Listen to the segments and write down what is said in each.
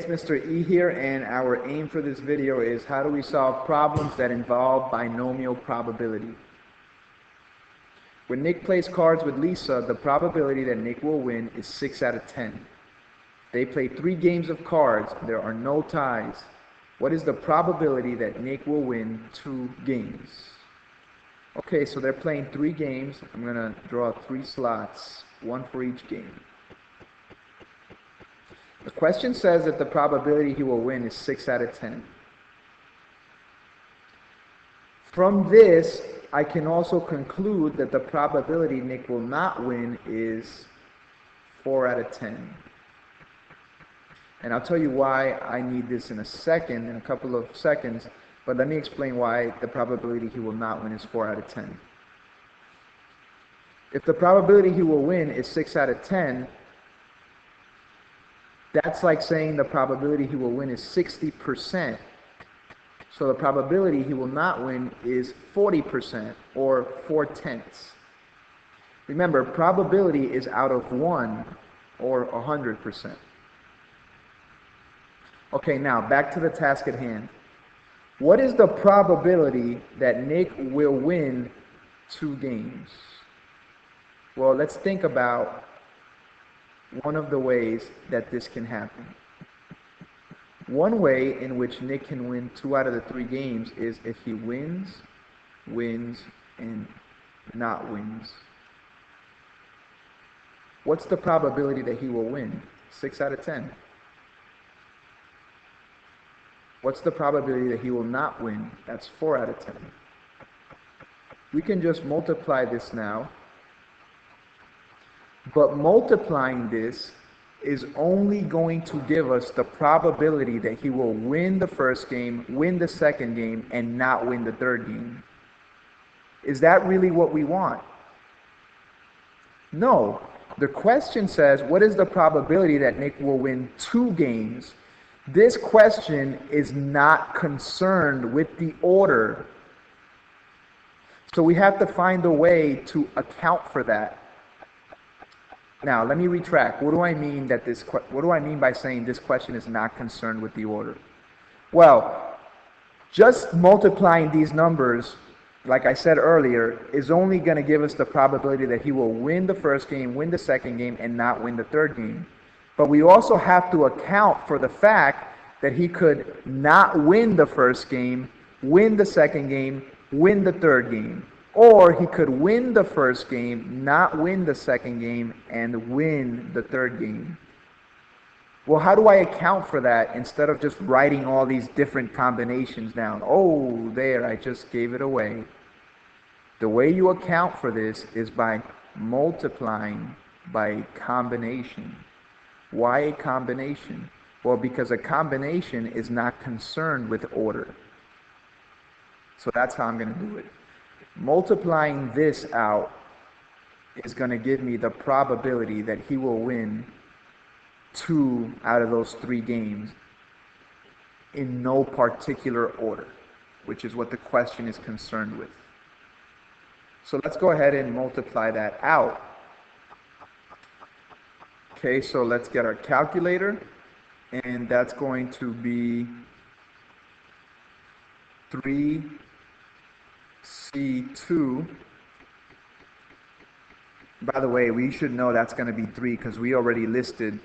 it's Mr. E here, and our aim for this video is how do we solve problems that involve binomial probability. When Nick plays cards with Lisa, the probability that Nick will win is 6 out of 10. They play 3 games of cards. There are no ties. What is the probability that Nick will win 2 games? Okay, so they're playing 3 games. I'm going to draw 3 slots, 1 for each game. The question says that the probability he will win is 6 out of 10. From this, I can also conclude that the probability Nick will not win is 4 out of 10. And I'll tell you why I need this in a couple of seconds, but let me explain why the probability he will not win is 4 out of 10. If the probability he will win is 6 out of 10, that's like saying the probability he will win is 60%. So the probability he will not win is 40%, or 4/10. Remember, probability is out of 1, or 100%. Okay, now back to the task at hand. What is the probability that Nick will win 2 games? Well, let's think about one of the ways that this can happen. One way in which Nick can win 2 out of the 3 games is if he wins, and not wins. What's the probability that he will win? 6 out of 10. What's the probability that he will not win? That's 4 out of 10. We can just multiply this now. But multiplying this is only going to give us the probability that he will win the first game, win the second game, and not win the third game. Is that really what we want? No. The question says, what is the probability that Nick will win 2 games? This question is not concerned with the order. So we have to find a way to account for that. Now, let me retract. What do I mean by saying this question is not concerned with the order? Well, just multiplying these numbers, like I said earlier, is only going to give us the probability that he will win the first game, win the second game, and not win the third game. But we also have to account for the fact that he could not win the first game, win the second game, win the third game. Or he could win the first game, not win the second game, and win the third game. Well, how do I account for that instead of just writing all these different combinations down? Oh, there, I just gave it away. The way you account for this is by multiplying by a combination. Why a combination? Well, because a combination is not concerned with order. So that's how I'm going to do it. Multiplying this out is going to give me the probability that he will win 2 out of those 3 games in no particular order, which is what the question is concerned with. So let's go ahead and multiply that out. Okay, so let's get our calculator, and that's going to be 3C2. By the way, we should know that's going to be 3 because we already listed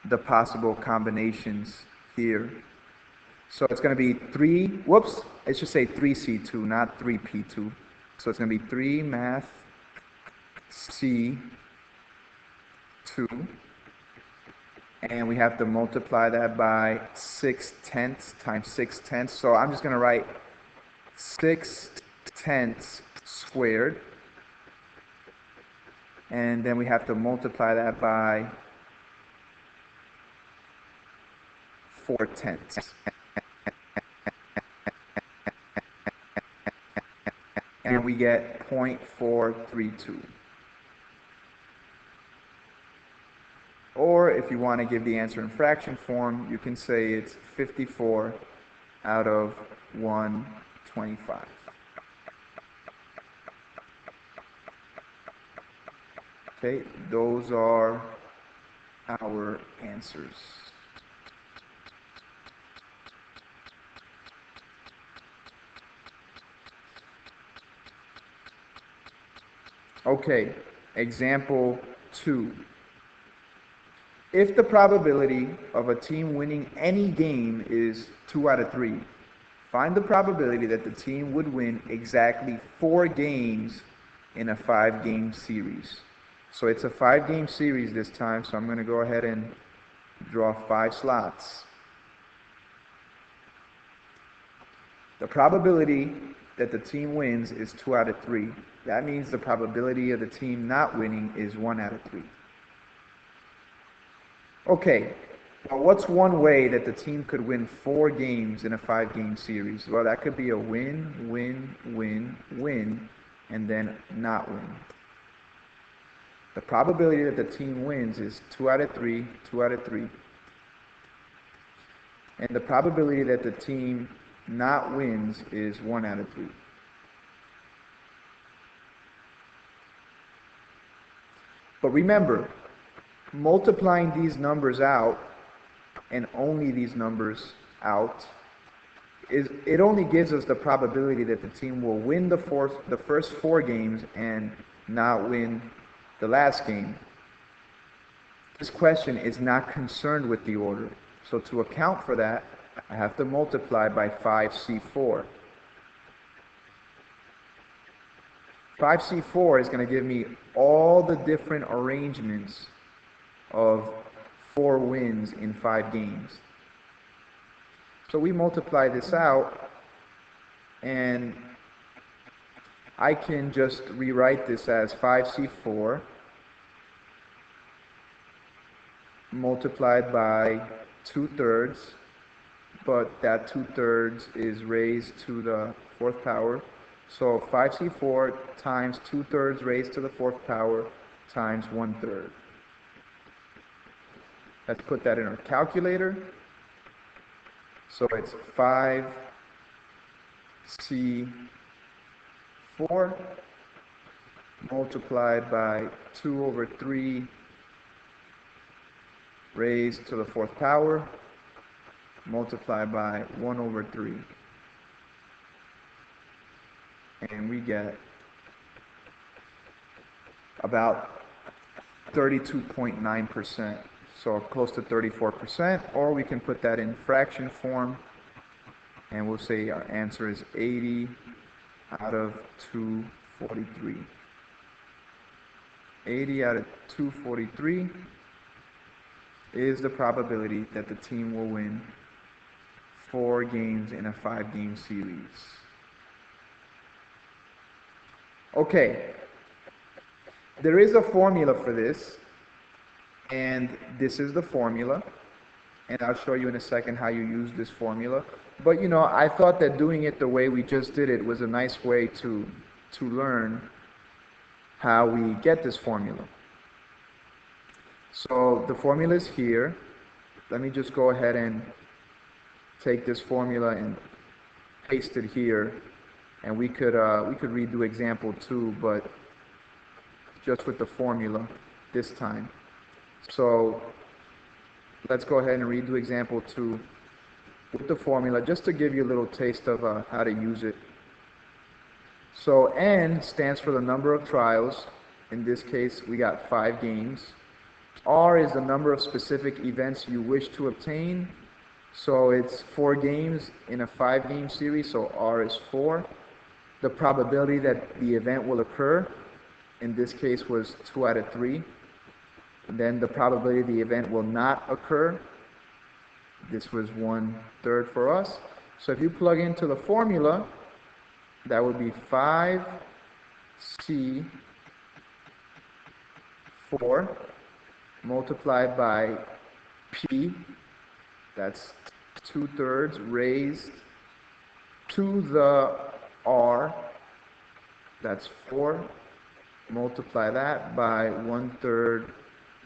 the possible combinations here. So it's going to be 3, it should say 3C2, not 3P2. So it's going to be 3 math C2. And we have to multiply that by 6/10 times 6/10. So I'm just going to write 6/10 squared. And then we have to multiply that by 4/10. And we get 0.432. Or if you want to give the answer in fraction form, you can say it's 54 out of 125. Okay, those are our answers. Okay, example 2. If the probability of a team winning any game is 2 out of 3, find the probability that the team would win exactly 4 games in a 5-game series. So it's a 5-game series this time, so I'm going to go ahead and draw 5 slots. The probability that the team wins is 2 out of 3. That means the probability of the team not winning is 1 out of 3. Okay, well, what's one way that the team could win 4 games in a 5-game series? Well, that could be a win, win, win, win, and then not win. The probability that the team wins is 2 out of 3, 2 out of 3. And the probability that the team not wins is 1 out of 3. But remember, multiplying these numbers out and only these numbers out it only gives us the probability that the team will win the first 4 games and not win the last game. This question is not concerned with the order. So to account for that, I have to multiply by 5C4. 5C4 is going to give me all the different arrangements of 4 wins in 5 games. So we multiply this out, and I can just rewrite this as 5C4 multiplied by 2/3, but that 2/3 is raised to the 4th power. So 5C4 times 2/3 raised to the 4th power times 1/3. Let's put that in our calculator. So it's 5C4 multiplied by 2/3 raised to the 4th power multiplied by 1/3. And we get about 32.9%. So close to 34%, or we can put that in fraction form, and we'll say our answer is 80 out of 243. 80 out of 243 is the probability that the team will win 4 games in a 5-game series. Okay, there is a formula for this. And this is the formula, and I'll show you in a second how you use this formula. But you know, I thought that doing it the way we just did it was a nice way to learn how we get this formula. So the formula is here. Let me just go ahead and take this formula and paste it here, and we could redo example 2, but just with the formula this time. So let's go ahead and redo example 2 with the formula, just to give you a little taste of how to use it. So N stands for the number of trials. In this case, we got 5 games. R is the number of specific events you wish to obtain. So it's 4 games in a 5-game series, so R is 4. The probability that the event will occur, in this case, was 2 out of 3. Then the probability the event will not occur, this was 1/3 for us. So if you plug into the formula, that would be 5C4 multiplied by P, that's 2/3 raised to the R, that's 4, multiply that by 1/3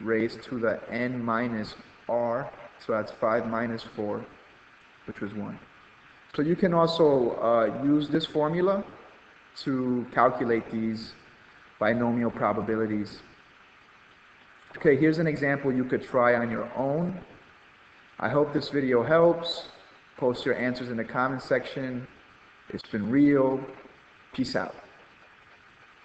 raised to the n minus r, so that's 5 minus 4, which was 1. So you can also use this formula to calculate these binomial probabilities. Okay, here's an example you could try on your own. I hope this video helps. Post your answers in the comment section. It's been real. Peace out.